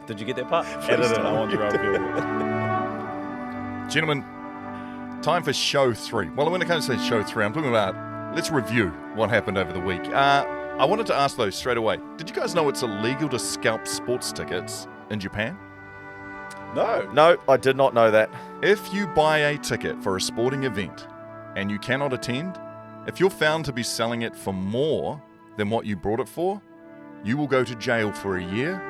Did you get that part? Edit it. I want your own feel. Gentlemen, time for show 3. Well, when it comes to show 3, I'm talking about, let's review what happened over the week. I wanted to ask those straight away. Did you guys know it's illegal to scalp sports tickets in Japan? No, I did not know that. If you buy a ticket for a sporting event and you cannot attend, if you're found to be selling it for more than what you brought it for, you will go to jail for a year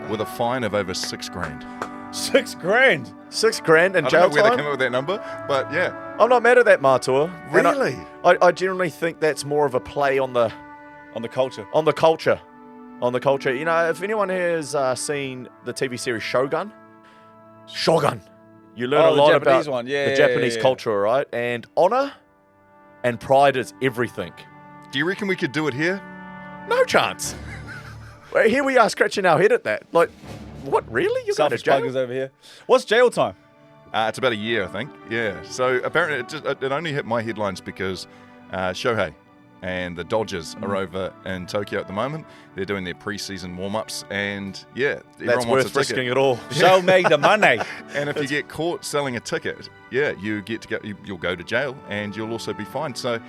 with a fine of over $6,000. $6,000? $6,000 in I jail don't know where they time? came up with that number, but yeah. I'm not mad at that, Matua. And Really? I generally think that's more of a play on the culture. On the culture. You know, if anyone has seen the TV series Shogun, you learn a lot about the Japanese culture, right? And honor and pride is everything. Do you reckon we could do it here? No chance. Well, here we are scratching our head at that. Like, what, really? You're going to Selfish jail? buggers over here. What's jail time? It's about a year, I think. Yeah. So apparently it only hit my headlines because Shohei and the Dodgers are over in Tokyo at the moment. They're doing their preseason warm-ups, and yeah, That's everyone wants worth a ticket. risking it all. Show me the money. And if you get caught selling a ticket, you get to go. You'll go to jail, and you'll also be fined. So,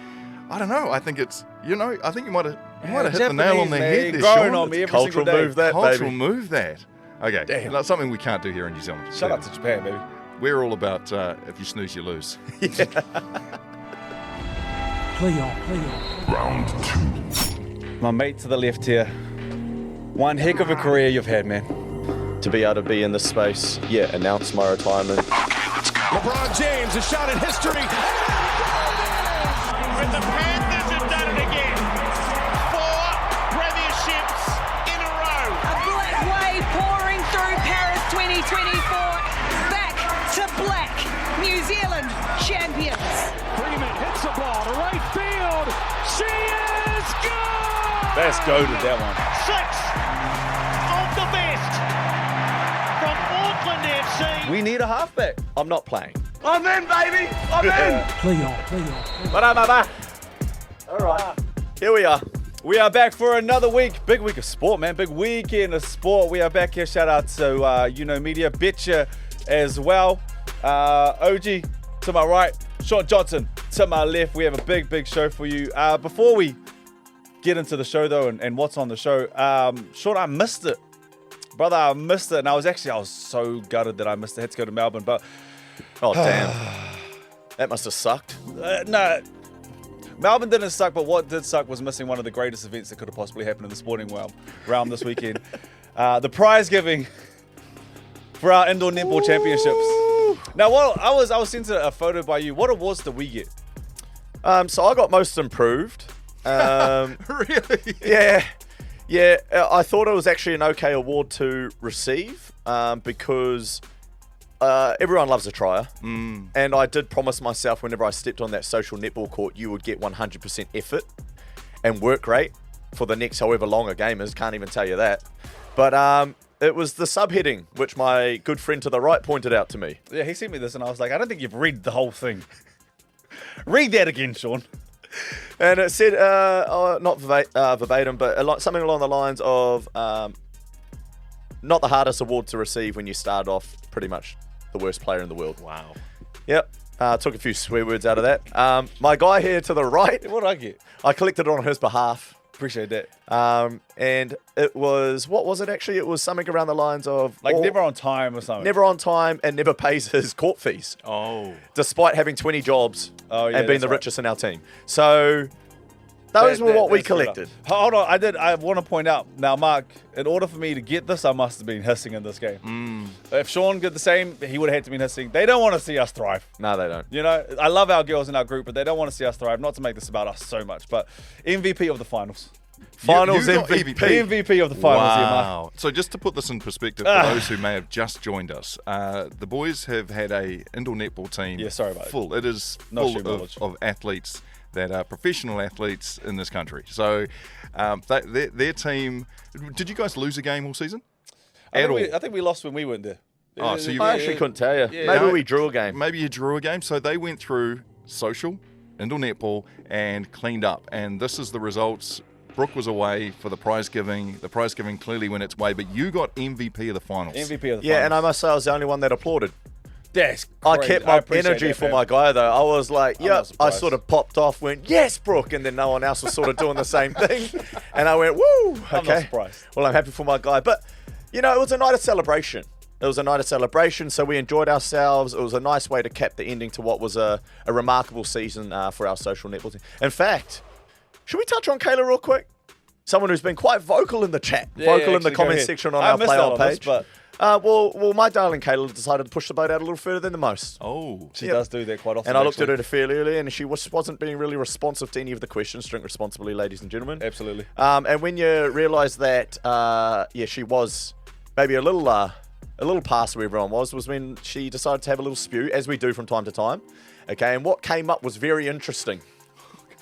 I don't know. I think it's I think you might have hit the nail on the head there, growing Sean. on me It's every single day. cultural move that. Okay, that's something we can't do here in New Zealand. Shout out to Japan, baby. We're all about if you snooze, you lose. Play on. Round 2. My mate to the left here. One heck of a career you've had, man. To be able to be in this space, announce my retirement. Okay, let's go. LeBron James, a shot in history. And the Panthers have done it again. 4 premierships in a row. A black wave pouring through Paris 2024. Back to black. New Zealand champions. Freeman hits the ball to right field. She is gone! That's goated, that one. 6 of the best from Auckland FC. We need a halfback. I'm not playing. I'm in, baby! I'm in! Play on. All right. Here we are. We are back for another week. Big week of sport, man. Big weekend of sport. We are back here. Shout out to YOUKNOWMEDIA, Betcha as well. OG to my right, Shaun Johnson to my left. We have a big show for you. Before we get into the show, though, and what's on the show, Shaun, I missed it. Brother, I missed it. And I was so gutted that I missed it. I had to go to Melbourne, but... Oh, damn. That must have sucked. No. Melbourne didn't suck, but what did suck was missing one of the greatest events that could have possibly happened in the sporting realm this weekend. The prize giving for our indoor netball championships. Now, I was sent a photo by you. What awards did we get? So I got most improved. Really? Yeah. I thought it was actually an okay award to receive because everyone loves a trier. And I did promise myself whenever I stepped on that social netball court, you would get 100% effort and work rate for the next however long a game is. Can't even tell you that. But it was the subheading, which my good friend to the right pointed out to me. Yeah, he sent me this, and I was like, I don't think you've read the whole thing. Read that again, Shaun. And it said, not verbatim, but something along the lines of not the hardest award to receive when you start off pretty much the worst player in the world. Wow. Yep. Took a few swear words out of that. My guy here to the right, What did I get? I collected it on his behalf. Appreciate that. And it was, what was it actually? It was something around the lines of... Like never on time or something. Never on time and never pays his court fees. Oh. Despite having 20 jobs and being that's the right. richest in our team. So those were what we collected. Hold on, I want to point out, now Marc, in order for me to get this, I must have been hissing in this game. If Shaun did the same, he would have had to be hissing. They don't want to see us thrive. No, they don't. You know, I love our girls in our group, but they don't want to see us thrive. Not to make this about us so much, but MVP of the finals. Finals You got MVP. MVP of the finals here, Marc. Wow. So just to put this in perspective for those who may have just joined us, the boys have had a indoor netball team. Yeah, sorry about full. It is No full shame knowledge. of athletes that are professional athletes in this country. So their team. Did you guys lose a game all season? I think we lost when we weren't there. Oh, so you I actually couldn't tell you. Yeah. Maybe No. we drew a game. Maybe you drew a game. So they went through social, indoor netball, and cleaned up. And this is the results Brook was away for the prize giving. The prize giving clearly went its way, but you got MVP of the finals. MVP of the finals. Yeah, and I must say I was the only one that applauded. That's I crazy. kept my appreciate energy that, for man. my guy, though. I was like, I'm yeah, not I surprised. sort of popped off, went, yes, Brook, and then no one else was sort of doing the same thing. And I went, woo, okay. I'm not surprised. Well, I'm happy for my guy. But, you know, it was a night of celebration. It was a night of celebration, so we enjoyed ourselves. It was a nice way to cap the ending to what was a remarkable season for our social netball team. In fact, should we touch on Kayla real quick? Someone who's been quite vocal in the chat, vocal in the actually, go comment ahead. section on I our missed play out on on this, page. but Well, my darling Kayla decided to push the boat out a little further than the most. Oh, she Yeah. does do that quite often. And I looked at actually. her fairly early, and she wasn't being really responsive to any of the questions. Drink responsibly, ladies and gentlemen. Absolutely. And when you realise that, she was maybe a little past where everyone was when she decided to have a little spew, as we do from time to time. Okay, and what came up was very interesting.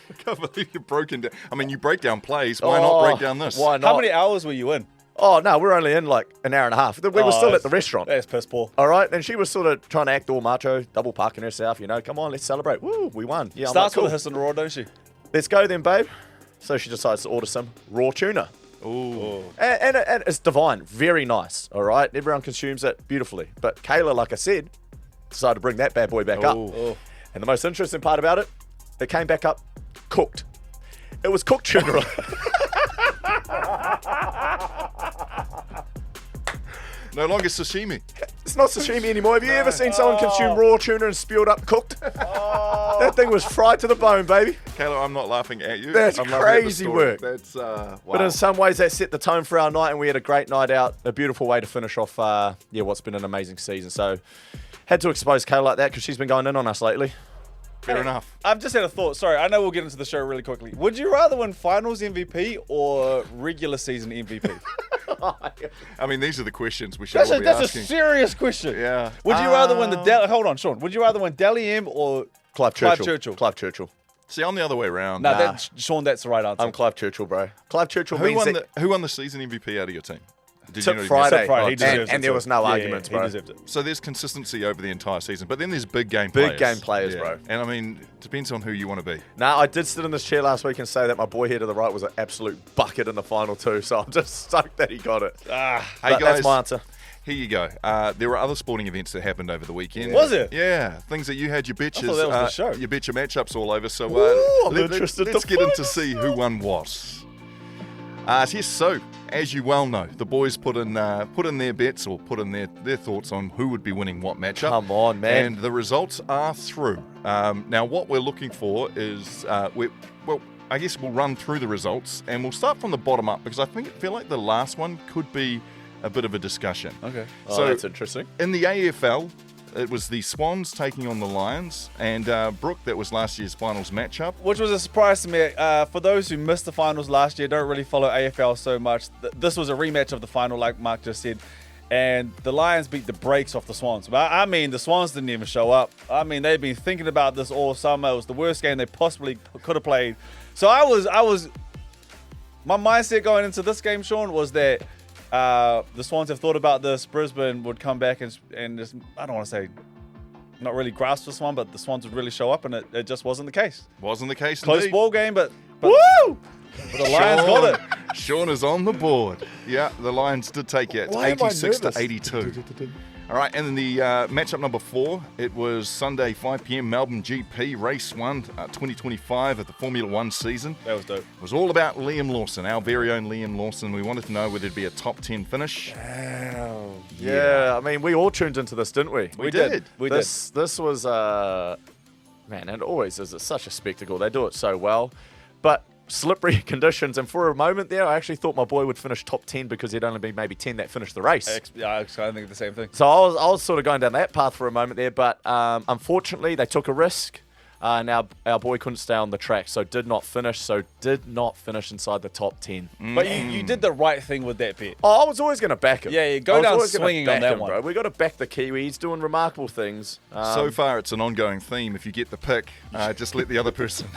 I can't believe you've broken down. I mean, you break down plays. Why not break down this? Why not? How many hours were you in? Oh, no, we're only in like an hour and a half. We were still at the restaurant. That's piss poor. All right, and she was sort of trying to act all macho, double parking herself, you know. Come on, let's celebrate. Woo, we won. Yeah, I'm Starts like, with a cool. hiss and a roar, don't she? Let's go then, babe. So she decides to order some raw tuna. Ooh. And it's divine. Very nice, all right? Everyone consumes it beautifully. But Kayla, like I said, decided to bring that bad boy back up. Oh. And the most interesting part about it, it came back up cooked. It was cooked tuna. No longer sashimi. It's not sashimi anymore. Have you ever seen someone consume raw tuna and spew it up cooked? That thing was fried to the bone, baby. Kayla, I'm not laughing at you. That's I'm laughing at the crazy story. work. That's wow. But in some ways, that set the tone for our night, and we had a great night out. A beautiful way to finish off, what's been an amazing season. So, had to expose Kayla like that because she's been going in on us lately. Fair enough. I've just had a thought. Sorry, I know we'll get into the show really quickly. Would you rather win finals MVP or regular season MVP? I mean, these are the questions we should all be That's a asking. serious question. Yeah. Would you rather win the hold on, Sean. Would you rather win Dally M or Clive Churchill. See, I'm the other way around. No, Sean, that's the right answer. I'm Clive Churchill, bro. Clive Churchill Who means won that who won the season MVP out of your team? Did Tip not even Friday. say? Tip Friday, he and deserves it and there too. was no Yeah, arguments, he bro. deserved it. So there's consistency over the entire season, but then there's big game Big players. game players, bro. And I mean, depends on who you want to be. Now, I did sit in this chair last week and say that my boy here to the right was an absolute bucket in the final too, so I'm just stoked that he got it. Hey But guys, that's my answer. here you go. There were other sporting events that happened over the weekend. Was it? Yeah, things that you had your bitches, thought that was the show. your Betcha Match Ups all over. So I'm interested let's to get find into see who won what. Yes, so as you well know, the boys put in their bets or put in their thoughts on who would be winning what matchup. Come on, man. And the results are through. Now, what we're looking for is, I guess we'll run through the results and we'll start from the bottom up because I feel like the last one could be a bit of a discussion. Okay. So that's interesting. In the AFL, it was the Swans taking on the Lions, and Brook, that was last year's finals matchup. Which was a surprise to me. For those who missed the finals last year, don't really follow AFL so much. This was a rematch of the final, like Marc just said. And the Lions beat the brakes off the Swans. But I mean, the Swans didn't even show up. I mean, they've been thinking about this all summer. It was the worst game they possibly could have played. So my mindset going into this game, Sean, was that the Swans have thought about this. Brisbane would come back and just, I don't want to say not really grasp this one, but the Swans would really show up, and it just wasn't the case. Wasn't the case. Close indeed. ball game, but Woo! the Lions got it. Sean is on the board. Yeah, the Lions did take it. Why am I 86 to nervous? 82. All right, and then the matchup number 4, it was Sunday, 5 p.m, Melbourne GP, Race 1, 2025 at the Formula 1 season. That was dope. It was all about Liam Lawson, our very own Liam Lawson. We wanted to know whether it'd be a top 10 finish. Yeah, I mean, we all tuned into this, didn't we? We did. This was, man, and it always is. It's such a spectacle. They do it so well. But slippery conditions, and for a moment there, I actually thought my boy would finish top 10 because there'd only be maybe 10 that finished the race. Yeah, I kind of think the same thing. So I was sort of going down that path for a moment there, but unfortunately they took a risk. Now our boy couldn't stay on the track, so did not finish inside the top 10. But you did the right thing with that bet. Oh, I was always going to back him. Yeah, go I was down always gonna swinging on back that him, one. bro. We got to back the Kiwi. He's doing remarkable things. So far, it's an ongoing theme. If you get the pick, just let the other person,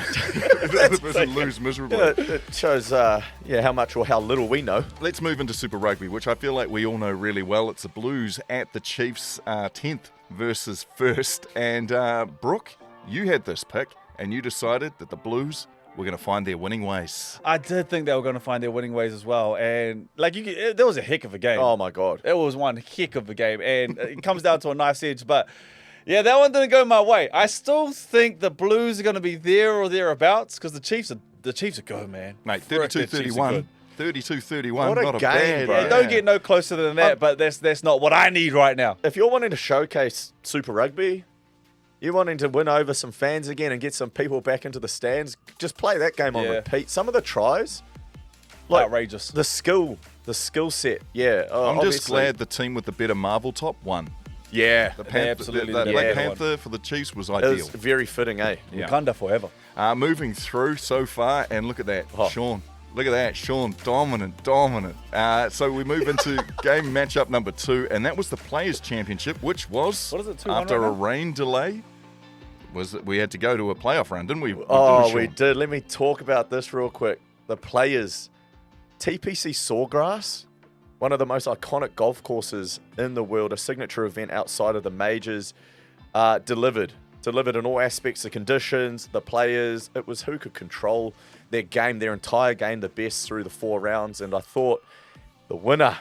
lose miserably. it shows, how much or how little we know. Let's move into Super Rugby, which I feel like we all know really well. It's the Blues at the Chiefs, 10th versus 1st. And Brook, you had this pick, and you decided that the Blues were going to find their winning ways. I did think they were going to find their winning ways as well. And, like, there was a heck of a game. Oh, my God. It was one heck of a game. And it comes down to a knife's edge. But, yeah, that one didn't go my way. I still think the Blues are going to be there or thereabouts because the Chiefs are good, man. Mate, Frick, the Chiefs are 32-31. good. 32-31. What a not a game, bad bro. Yeah, don't get no closer than that, but that's not what I need right now. If you're wanting to showcase Super Rugby, you're wanting to win over some fans again and get some people back into the stands, just play that game on Yeah. repeat. Some of the tries, like Outrageous. the skill set. Yeah, I'm just obviously. glad the team with the better Marvel top won. Yeah, The Panther, absolutely the the Black better Panther for the Chiefs was it ideal. was very fitting, eh? Yeah. Wakanda forever. Moving through so far, and look at that, Oh. Shaun. Look at that, Shaun, dominant. So we move into game matchup number 2, and that was the Players' Championship, which was, What is it, 2-1 after right a now? rain delay, was that we had to go to a playoff round, didn't we? Oh, Didn't we Shaun? did. Let me talk about this real quick. The Players, TPC Sawgrass, one of the most iconic golf courses in the world, a signature event outside of the majors, delivered in all aspects, the conditions, the players. It was who could control their game, their entire game, the best through the 4 rounds. And I thought the winner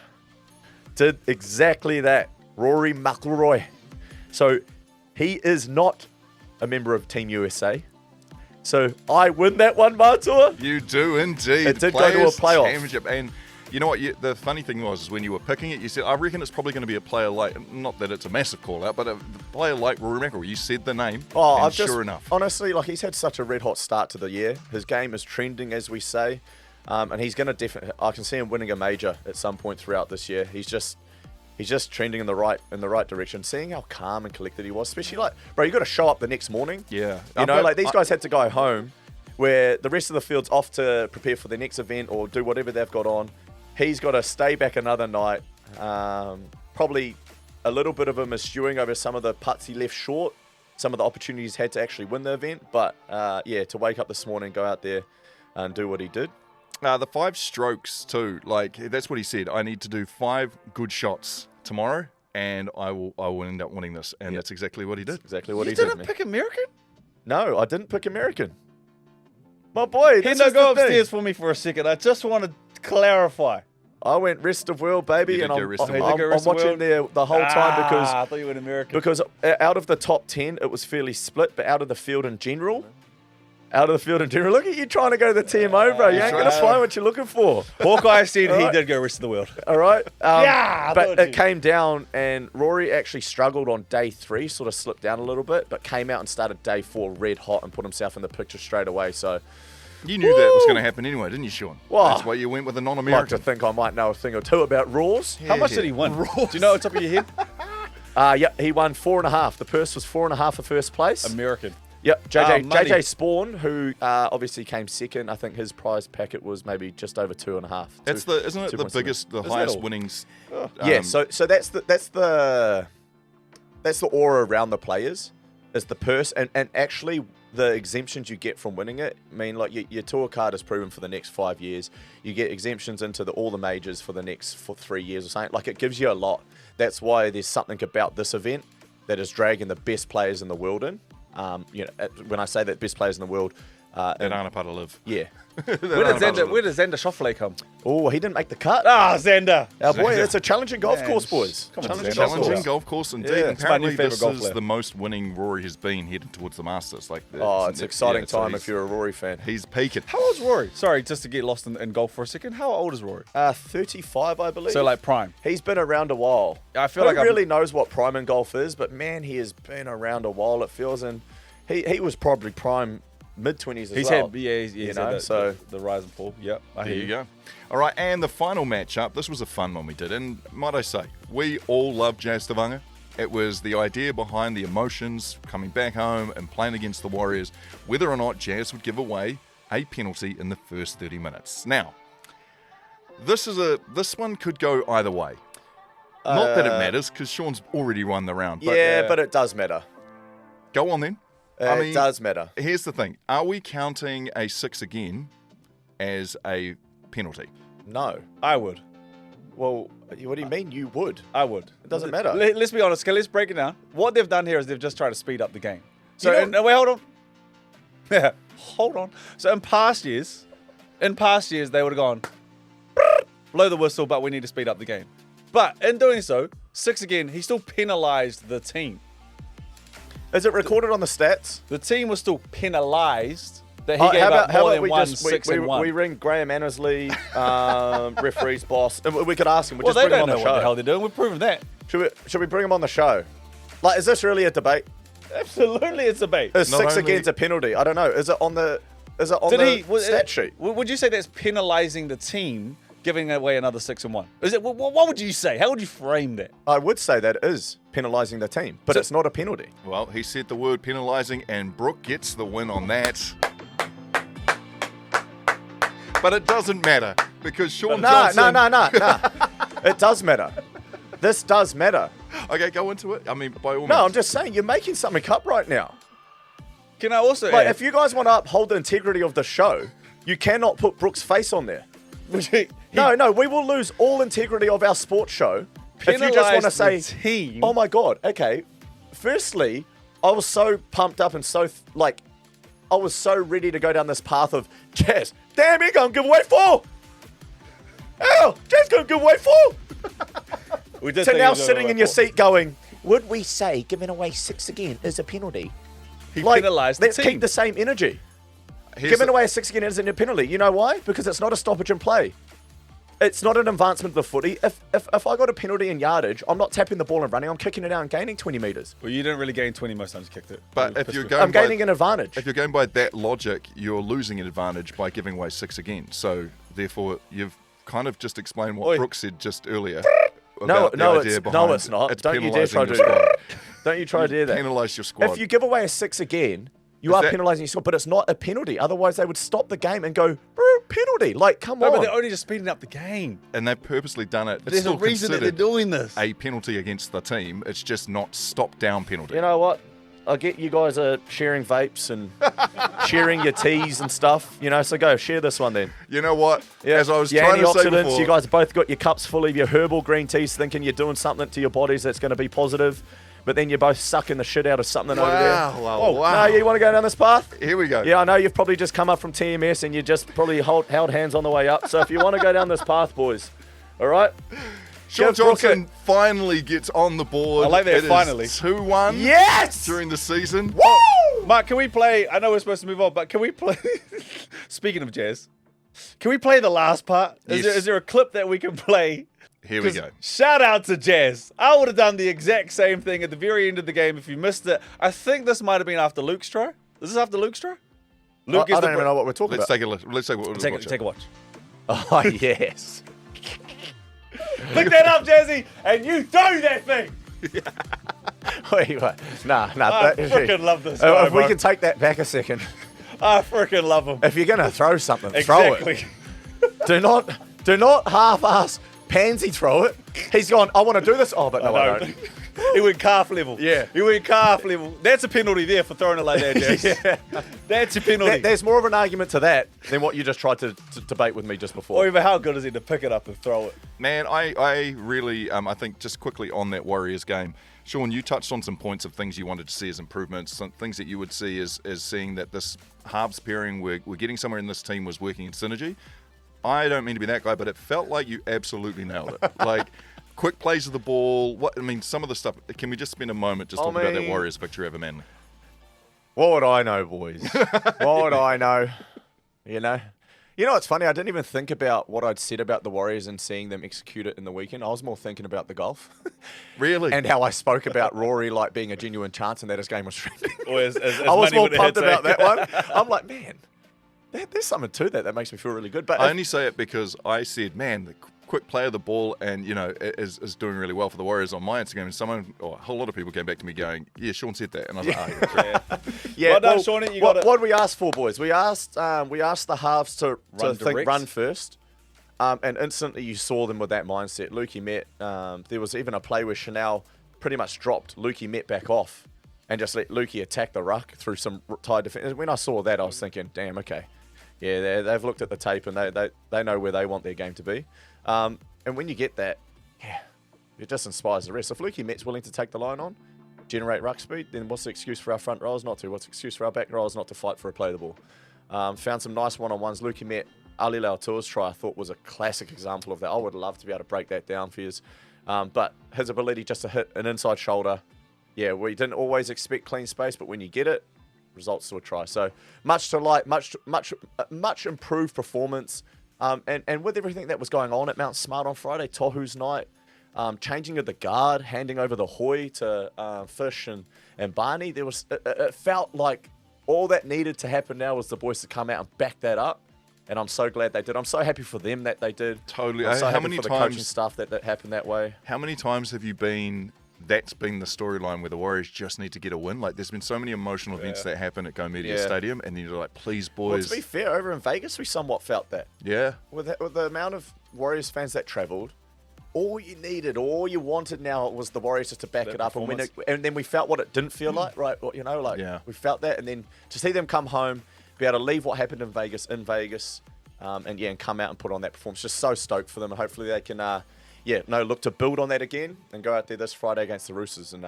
did exactly that, Rory McIlroy. So he is not a member of Team USA. So I win that one, Matua. You do indeed. It did go to a Players' playoff. Championship. And you know what? The funny thing was, is when you were picking it, you said, I reckon it's probably going to be a player like, not that it's a massive call out, but a player like Rory McIlroy. You said the name. Oh, and I've just, sure enough. honestly, like, he's had such a red hot start to the year. His game is trending, as we say, and he's going to definitely. I can see him winning a major at some point throughout this year. He's just trending in the right direction. Seeing how calm and collected he was, especially like, bro, you got to show up the next morning. Yeah. you know, But like these guys had to go home, where the rest of the field's off to prepare for their next event or do whatever they've got on. He's got to stay back another night. Probably a little bit of him is stewing over some of the putts he left short, some of the opportunities he had to actually win the event. But yeah, to wake up this morning, go out there and do what he did. The 5 strokes too, like that's what he said. I need to do 5 good shots tomorrow, and I will end up winning this. And that's exactly what he did. Exactly what You he did. didn't man. pick American? No, I didn't pick American. My boy, this Hendo, is go the thing. upstairs for me for a second. I just want to clarify. I went rest of world, baby, You did and go I'm, rest of I'm, world. You did go I'm rest of watching world? there the whole time I thought you were American. because out of the top 10, it was fairly split, but out of the field in general, look at you trying to go to the TMO, bro. You ain't going to find what you're looking for. Hawkeye said he Alright. did go rest of the world. All right? Yeah, I but thought it you- came down, and Rory actually struggled on day 3, sort of slipped down a little bit, but came out and started day 4 red hot and put himself in the picture straight away. So, You knew that was going to happen anyway, didn't you, Shaun? Well, That's why you went with a I'd like to non-American. think I might know a thing or two about Raws. How much did he win? Do you know off the top of your head? Yeah, he won 4.5. The purse was 4.5 for first place. American. Yep, money. JJ Spawn, who obviously came second. I think his prize packet was maybe just over 2.5. Isn't it the 2.7. biggest, the that highest all? winnings? Yeah, so that's the aura around the players, is the purse, and actually the exemptions you get from winning it. I mean, like your tour card is proven for the next 5 years. You get exemptions into all the majors for the next 3 years or something. Like, it gives you a lot. That's why there's something about this event that is dragging the best players in the world in. You know, when I say that best players in the world, that aren't a part of live. yeah. Where does Xander Schauffele come? Oh, he didn't make the cut. Ah, Xander. Our boy, it's a challenging golf Man, course, boys. come on, Challenging Xander. golf Challenging course. golf course indeed. Yeah, And it's my new apparently favourite this golf is player. the most winning Rory has been heading towards the Masters. Like, Oh, it's an exciting so time he's- if you're a Rory fan. He's peaking. How old's Rory? Sorry, just to get lost in golf for a second. How old is Rory? 35, I believe. So, like, prime. He's been around a while. I feel Who like I've- really knows what prime in golf is, but man, he has been around a while, it feels, and he was probably prime mid-20s as He's well. had, yeah, he's you had know, the, so the rise and fall. Yep, I There hear you go. All right, and the final matchup. This was a fun one we did, and might I say, we all love Jazz Tavanga. It was the idea behind the emotions, coming back home and playing against the Warriors, whether or not Jazz would give away a penalty in the first 30 minutes. Now, this one could go either way. Not that it matters, because Shaun's already won the round. But yeah, but it does matter. go on then. It does matter. Here's the thing. Are we counting a 6 again as a penalty? No. I would. Well, what do you mean you would? I would. It doesn't matter. Let's be honest. Okay, let's break it down. What they've done here is they've just tried to speed up the game. So, You know- wait, hold on. Hold on. So in past years, they would have gone, blow the whistle, but we need to speed up the game. But in doing so, 6 again, he still penalised the team. Is it recorded on the stats? The team was still penalised that he gave up more than 6 and 1. We ring Graham Annesley, referee's boss, and we could ask him. Well, just they bring him don't on know the what show. the hell they're doing. We've proven that. Should we bring him on the show? Like, is this really a debate? Absolutely, it's a debate. Is Not 6 only- against a penalty? I don't know. Is it on the stat sheet? Would you say that's penalising the team, giving away another 6 and 1? Is it? What would you say? How would you frame that? I would say that is penalising the team, but it's not a penalty. Well, he said the word penalising, and Brook gets the win on that. But it doesn't matter because Shaun Johnson... No. It does matter. This does matter. Okay, go into it. I mean, by all means. No, I'm just saying, you're making something up right now. Can I also Like, add, if you guys want to uphold the integrity of the show, you cannot put Brook's face on there. No, we will lose all integrity of our sports show if you just want to say, the team. oh my God, okay. Firstly, I was so pumped up and so, I was so ready to go down this path of, Jazz, damn, you're going to give away 4. Oh, Jazz going to give away 4. we did So think he now was gonna sitting go in your for- seat going, would we say giving away 6 again is a penalty? he penalised the let's team. keep the same energy. Here's Giving the- away a 6 again isn't a penalty. You know why? Because it's not a stoppage and play. It's not an advancement of the footy. If I got a penalty in yardage, I'm not tapping the ball and running. I'm kicking it out and gaining 20 metres. Well, you didn't really gain 20 most times you kicked it. But You if pissed you're me. going I'm gaining an advantage. If you're going by that logic, you're losing an advantage by giving away 6 again. So, therefore, you've kind of just explained what Oi. Brooke said just earlier. No, about the idea it's behind not. It's Don't you dare try to penalising do your that. squad. Don't you try to do that. Penalise your squad. If you give away a 6 again, you Is are that- penalising your squad, but it's not a penalty. Otherwise, they would stop the game and go, penalty. Like, come No, on. but they're only just speeding up the game. and they've purposely done it. It's There's a still reason that they're considered doing this. a penalty against the team. It's just not stop down penalty. You know what? I get you guys are sharing vapes and sharing your teas and stuff, so go share this one then. You know what? Yeah. As I was Your trying to say antioxidants, before, you guys both got your cups full of your herbal green teas thinking you're doing something to your bodies that's going to be positive, but then you're both sucking the shit out of something over there. wow. No, you want to go down this path? Here we go. Yeah, I know you've probably just come up from TMS and you just probably held hands on the way up. So if you want to go down this path, boys, all right? Shaun Give Brook Johnson finally gets on the board. I like that, It is finally. 2-1 Yes! during the season. Woo! Mark, can we play? I know we're supposed to move on, but can we play? Speaking of jazz, can we play the last part? Yes. Is there a clip that we can play? Here we 'Cause go. Shout out to Jazz. I would have done the exact same thing at the very end of the game if you missed it. I think this might have been after Luke's try. Is this after Luke's try? Luke I don't even know what we're talking Let's about. take a look. Let's take a look. Take a watch. Oh, yes. Pick that up, Jazzy, and you throw that thing. Wait. Nah. I freaking love this. If guy, we bro. can take that back a second. I freaking love him. If you're going to throw something, throw Exactly. it. Do not half-ass pansy throw it. He's gone, I want to do this. Oh, but no, I don't. He went calf level. Yeah. He went calf level. That's a penalty there for throwing it like that, Jazz. Yeah. That's a penalty. There's more of an argument to that than what you just tried to debate with me just before. Or even how good is he to pick it up and throw it? Man, I really, I think just quickly on that Warriors game, Shaun, you touched on some points of things you wanted to see as improvements, some things that you would see as seeing that this halves pairing, we're getting somewhere in this team was working in synergy. I don't mean to be that guy, but it felt like you absolutely nailed it. Like, quick plays of the ball. Some of the stuff. Can we just spend a moment just talking about that Warriors victory over Manly? What would I know, boys? What would I know? You know what's funny? I didn't even think about what I'd said about the Warriors and seeing them execute it in the weekend. I was more thinking about the golf. Really? And how I spoke about Rory like being a genuine chance and that his game was trending. Or as I was money more would have pumped had about to. that one. I'm like, man, there's something to that makes me feel really good. But I only say it because I said, man, the quick play of the ball and, is doing really well for the Warriors on my Instagram. And a whole lot of people came back to me going, yeah, Shaun said that. And I was like, oh, yeah. yeah, Well done, Shawnee, you got it. What did we ask for, boys? We asked the halves to direct. run first. And instantly you saw them with that mindset. Lukey met. There was even a play where Chanel pretty much dropped Lukey met back off and just let Lukey attack the ruck through some tight defense. When I saw that, I was thinking, damn, okay. Yeah, they've looked at the tape and they know where they want their game to be. And when you get that, yeah, it just inspires the rest. If Lukey Met's willing to take the line on, generate ruck speed, then what's the excuse for our front rowers not to? What's the excuse for our back rowers not to fight for a play the ball? Found some nice one-on-ones. Lukey met Ali Lautua's try, I thought, was a classic example of that. I would love to be able to break that down for you. But his ability just to hit an inside shoulder, yeah, we didn't always expect clean space, but when you get it, results to a try. So much to like, much improved performance. And with everything that was going on at Mount Smart on Friday, Tohu's night, changing of the guard, handing over the hoy to Fish and Barney, it felt like all that needed to happen now was the boys to come out and back that up. And I'm so glad they did. I'm so happy for them that they did. Totally. I'm so How happy many for the times coaching staff that happened that way. How many times have you been? That's been the storyline where the Warriors just need to get a win. Like, there's been so many emotional events that happen at YOUKNOWMEDIA Stadium, and then you're like, please, boys. Well, to be fair, over in Vegas, we somewhat felt that. Yeah. With the amount of Warriors fans that travelled, all you wanted now was the Warriors just to back it up. And then we felt what it didn't feel like, right? Well, we felt that. And then to see them come home, be able to leave what happened in Vegas, and come out and put on that performance. Just so stoked for them. And hopefully they can, look to build on that again and go out there this Friday against the Roosters and,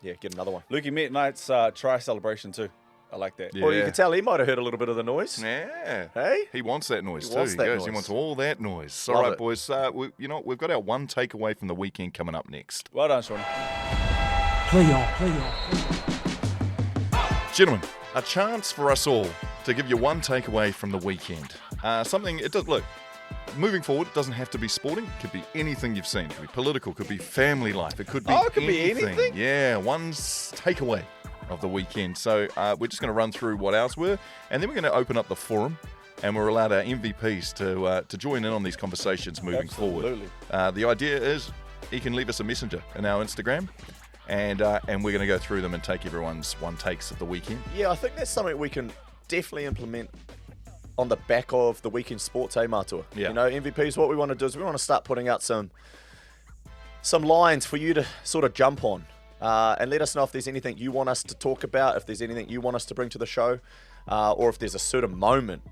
get another one. Lukey met Knight's try celebration too. I like that. Yeah. Well, you can tell he might have heard a little bit of the noise. Yeah. Hey? He wants that noise He too. wants that He noise. wants all that noise. Love All right, it. boys. We've got our one takeaway from the weekend coming up next. Well done, Shaun. Play on. Gentlemen, a chance for us all to give you one takeaway from the weekend. Look, moving forward, it doesn't have to be sporting. It could be anything you've seen. It could be political. It could be family life. It could be anything. Yeah, one's takeaway of the weekend. So we're just going to run through what ours were, and then we're going to open up the forum, and we're allowed our MVPs to join in on these conversations moving forward. The idea is you can leave us a messenger in our Instagram, and we're going to go through them and take everyone's one takes of the weekend. Yeah, I think that's something we can definitely implement on the back of the weekend sports, Matua? Yeah. MVPs, what we want to do is we want to start putting out some lines for you to sort of jump on and let us know if there's anything you want us to talk about, if there's anything you want us to bring to the show, or if there's a certain moment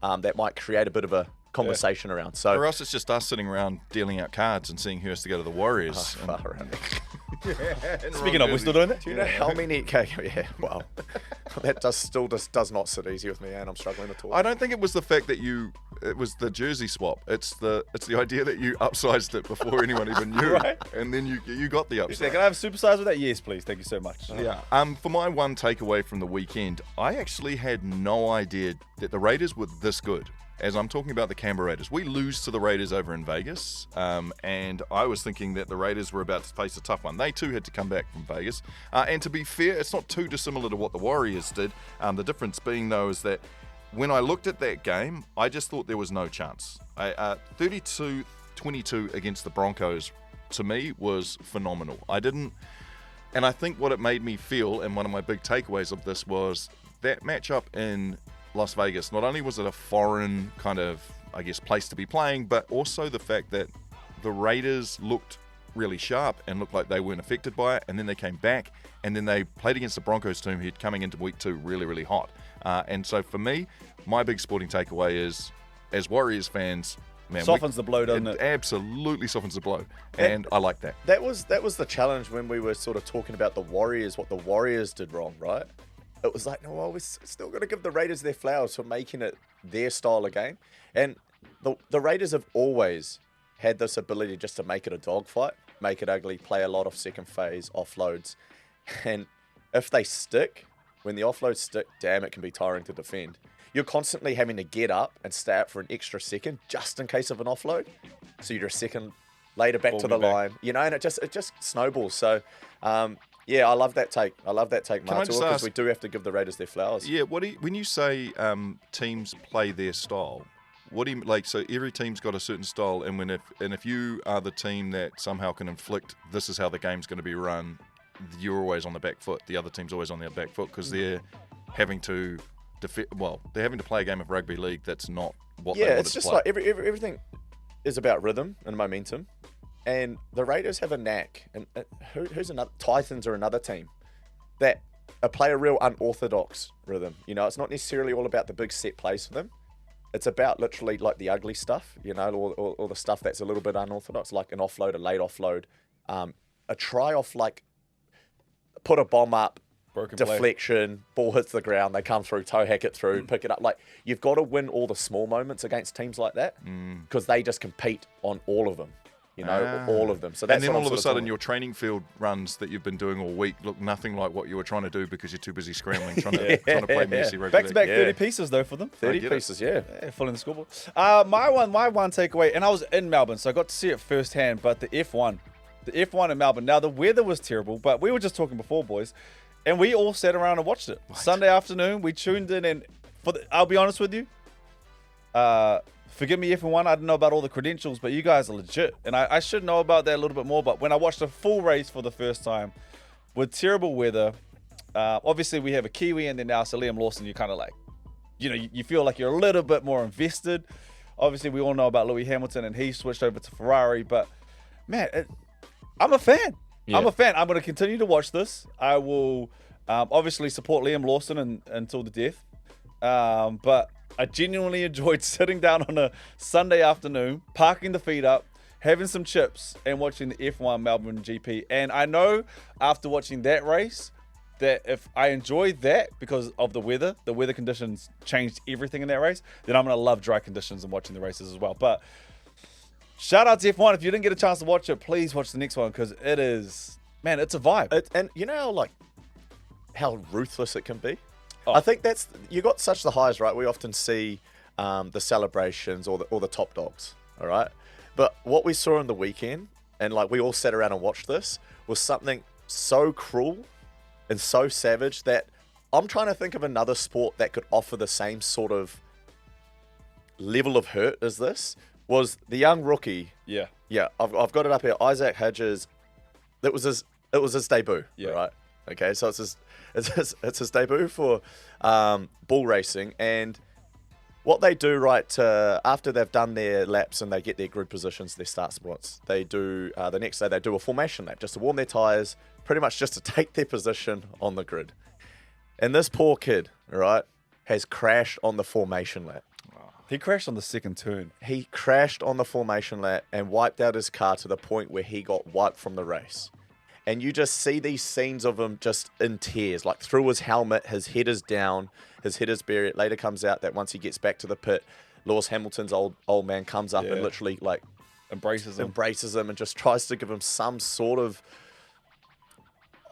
that might create a bit of a conversation around. So for us, it's just us sitting around dealing out cards and seeing who has to go to the Warriors. Speaking of, we're still doing that? Do you know how many? Yeah, wow. That does not sit easy with me, and I'm struggling to talk. I don't think it was the fact that it was the jersey swap. It's the idea that you upsized it before anyone even knew, Right. And then you got the upsize. Can I have a supersize with that? Yes, please. Thank you so much. Yeah. For my one takeaway from the weekend, I actually had no idea that the Raiders were this good. As I'm talking about the Canberra Raiders, we lose to the Raiders over in Vegas, and I was thinking that the Raiders were about to face a tough one. They too had to come back from Vegas, and to be fair, it's not too dissimilar to what the Warriors did. The difference being, though, is that when I looked at that game, I just thought there was no chance. 32-22 against the Broncos, to me, was phenomenal. And I think what it made me feel, and one of my big takeaways of this was that matchup in Las Vegas. Not only was it a foreign kind of, I guess, place to be playing, but also the fact that the Raiders looked really sharp and looked like they weren't affected by it, and then they came back, and then they played against the Broncos team who coming into week 2 really, really hot. And so for me, my big sporting takeaway is, as Warriors fans, man, Softens the blow, doesn't it? Absolutely softens the blow, and I like that. That was the challenge when we were sort of talking about the Warriors, what the Warriors did wrong, right? It was like, no, well, we're still going to give the Raiders their flowers for making it their style of game. And the Raiders have always had this ability just to make it a dogfight, make it ugly, play a lot of second phase offloads. And if they stick, when the offloads stick, damn, it can be tiring to defend. You're constantly having to get up and stay up for an extra second just in case of an offload. So you're a second later back to the line, and it just snowballs. So, yeah, I love that take. Matua, because we do have to give the Raiders their flowers. Yeah, when you say teams play their style, what do you like? So every team's got a certain style, and if you are the team that somehow can inflict, this is how the game's going to be run, you're always on the back foot. The other team's always on their back foot because they're having to they're having to play a game of rugby league that's not what they wanted to play. Yeah, it's just like everything is about rhythm and momentum. And the Raiders have a knack, and who's another? Titans are another team that play a real unorthodox rhythm. It's not necessarily all about the big set plays for them. It's about literally like the ugly stuff, or the stuff that's a little bit unorthodox, like an offload, a late offload, a try off like put a bomb up, Broken play. deflection, ball hits the ground, they come through, toe hack it through, pick it up. Like, you've got to win all the small moments against teams like that because they just compete on all of them. All of them. So that's and then what I'm all of a sort sudden, talking your training field runs that you've been doing all week look nothing like what you were trying to do because you're too busy scrambling, trying to play messy rugby. Back-to-back Yeah. 30 pieces, though, for them. 30 get it. pieces, yeah. Yeah, full in the scoreboard. My one takeaway, and I was in Melbourne, so I got to see it firsthand, but the F1 in Melbourne. Now, the weather was terrible, but we were just talking before, boys, and we all sat around and watched it. Sunday afternoon, we tuned in, and I'll be honest with you, forgive me F1, I didn't know about all the credentials, but you guys are legit. And I should know about that a little bit more. But when I watched a full race for the first time with terrible weather, obviously we have a Kiwi and then now so Liam Lawson, you're kind of like, you feel like you're a little bit more invested. Obviously we all know about Lewis Hamilton and he switched over to Ferrari. But man, I'm a fan. Yeah. I'm a fan. I'm going to continue to watch this. I will obviously support Liam Lawson until the death. But I genuinely enjoyed sitting down on a Sunday afternoon, parking the feet up, having some chips, and watching the F1 Melbourne GP. And I know after watching that race that if I enjoyed that because of the weather conditions changed everything in that race, then I'm going to love dry conditions and watching the races as well. But shout out to F1. If you didn't get a chance to watch it, please watch the next one because it is, man, it's a vibe. And you know how ruthless it can be? I think you got such the highs, right? We often see the celebrations or the top dogs, all right? But what we saw on the weekend, and we all sat around and watched this, was something so cruel and so savage that I'm trying to think of another sport that could offer the same sort of level of hurt as this. Was the young rookie? Yeah. Yeah, I've got it up here. Isaac Hedges. It was his debut. Yeah. Right. Okay, so it's his debut for bull racing, and what they do after they've done their laps and they get their group positions, their start spots, they do the next day they do a formation lap just to warm their tyres, pretty much just to take their position on the grid. And this poor kid, right, has crashed on the formation lap. He crashed on the second turn. He crashed on the formation lap and wiped out his car to the point where he got wiped from the race. And you just see these scenes of him just in tears, through his helmet, his head is down, his head is buried. It later comes out that once he gets back to the pit, Lewis Hamilton's old man comes up and literally embraces him and just tries to give him some sort of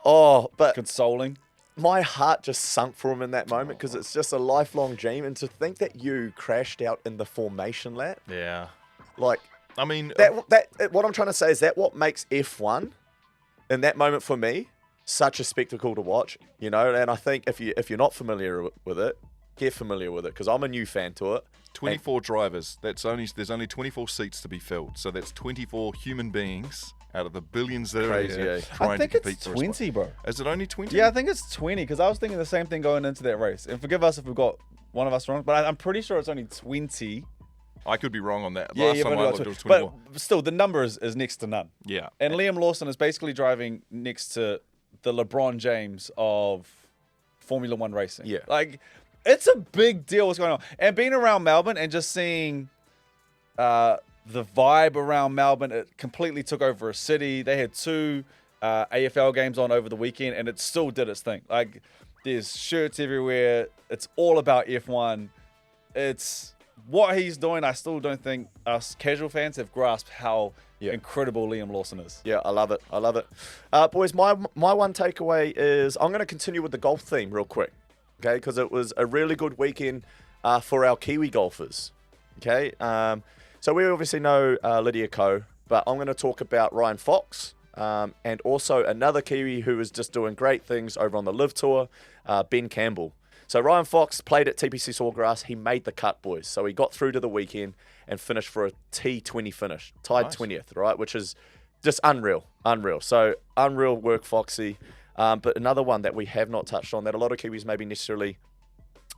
but consoling. My heart just sunk for him in that moment because it's just a lifelong dream, and to think that you crashed out in the formation lap, Yeah. I mean, what I'm trying to say is that what makes F1 in that moment for me such a spectacle to watch, and I think if you're not familiar with it, get familiar with it because I'm a new fan to it. 24 drivers. There's only 24 seats to be filled, so that's 24 human beings out of the billions that Crazy, are eh? trying I think to compete it's for a spot. 20, bro. Is it only 20? Yeah, I think it's 20 because I was thinking the same thing going into that race. And forgive us if we've got one of us wrong, but I'm pretty sure it's only 20. I could be wrong on that. Yeah, Last time I looked, it was 24. But still, the number is next to none. Yeah. And Liam Lawson is basically driving next to the LeBron James of Formula One racing. Yeah. It's a big deal what's going on. And being around Melbourne and just seeing the vibe around Melbourne, it completely took over a city. They had 2 AFL games on over the weekend, and it still did its thing. There's shirts everywhere. It's all about F1. It's what he's doing. I still don't think us casual fans have grasped how incredible Liam Lawson is. Yeah, I love it. Boys, my one takeaway is I'm going to continue with the golf theme real quick, okay? Because it was a really good weekend for our Kiwi golfers, okay? So we obviously know Lydia Ko, but I'm going to talk about Ryan Fox and also another Kiwi who is just doing great things over on the Live Tour, Ben Campbell. So Ryan Fox played at TPC Sawgrass. He made the cut, boys. So he got through to the weekend and finished for a T20 finish, tied Nice. 20th, right? Which is just unreal. So unreal work, Foxy. But another one that we have not touched on that a lot of Kiwis maybe necessarily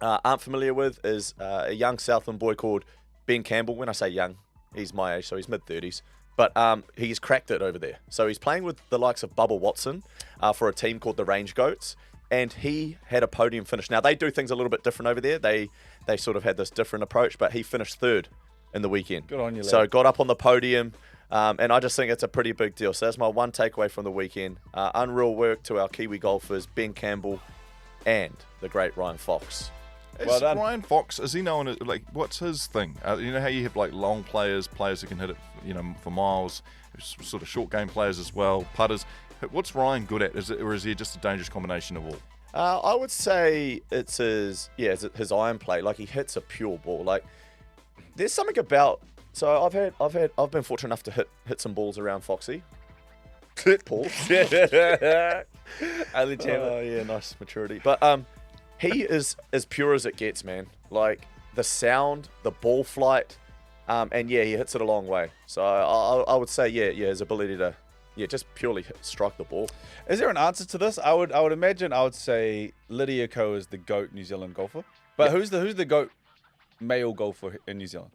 aren't familiar with is a young Southland boy called Ben Campbell. When I say young, he's my age, so he's mid-30s. But he's cracked it over there. So he's playing with the likes of Bubba Watson for a team called the Range Goats. And he had a podium finish. Now, they do things a little bit different over there. They sort of had this different approach, but he finished 3rd in the weekend. Good on you, lad. So got up on the podium, And I just think it's a pretty big deal. So that's my one takeaway from the weekend. Unreal work to our Kiwi golfers, Ben Campbell and the great Ryan Fox. Is Ryan Fox, is he known as, like, what's his thing? You know how you have like long players who can hit it, for miles, sort of short game players as well, putters. What's Ryan good at? Or is he just a dangerous combination of all? I would say it's his iron play. Like, he hits a pure ball. Like, there's something about. So I've been fortunate enough to hit some balls around Foxy. Paul. Oh yeah, nice maturity. But he is as pure as it gets, man. Like, the sound, the ball flight, and yeah, he hits it a long way. So I would say his ability to just purely strike the ball. Is there an answer to this? I would imagine I would say Lydia Ko is the GOAT New Zealand golfer. But who's the GOAT male golfer in New Zealand?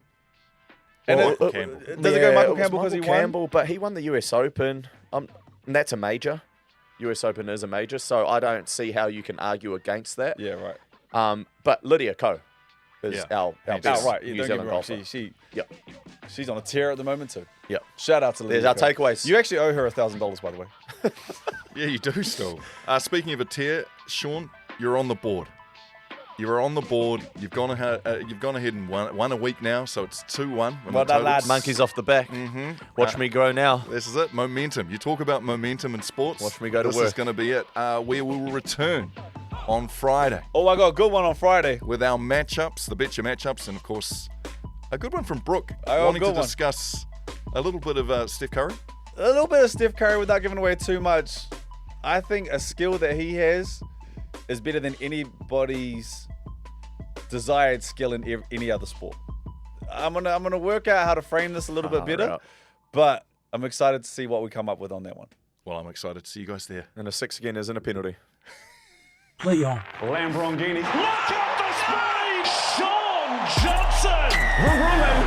And Michael Campbell. Campbell. Does it go Michael Campbell because he won? But he won the US Open. And that's a major. US Open is a major, so I don't see how you can argue against that. Yeah, right. But Lydia Ko is our best right. New Don't get Zealand me wrong. golfer. She's on a tear at the moment too. Yep. Shout out to Lydia. There's our Ko. takeaways. You actually owe her $1,000, by the way. Yeah, you do still. Speaking of a tier, Shaun, you're on the board. You're on the board. You've gone ahead and won a week now, so it's 2-1. Well done, lads. Monkeys off the back. Watch me grow now. This is it. Momentum. You talk about momentum in sports. Watch me go to this work. This is going to be it. We will return on Friday Oh, I got a good one on Friday. with our matchups, the Betcha Match Ups, and of course, a good one from Brook, I got a wanting to good one. discuss a little bit of Steph Curry. A little bit of Steph Curry without giving away too much. I think a skill that he has is better than anybody's desired skill in any other sport. I'm gonna work out how to frame this a little bit better, but I'm excited to see what we come up with on that one. Well, I'm excited to see you guys there. And a 6 again isn't a penalty. Lamborghini. Look at the speed! Shaun Johnson! Aguero!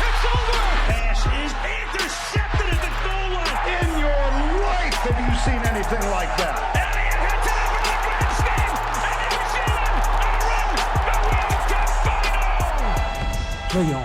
It's over! Pass is intercepted at the goal line. In your life have you seen anything like that? Elliott hits it over the grand slam, and New Zealand are in the World Cup final! Play on.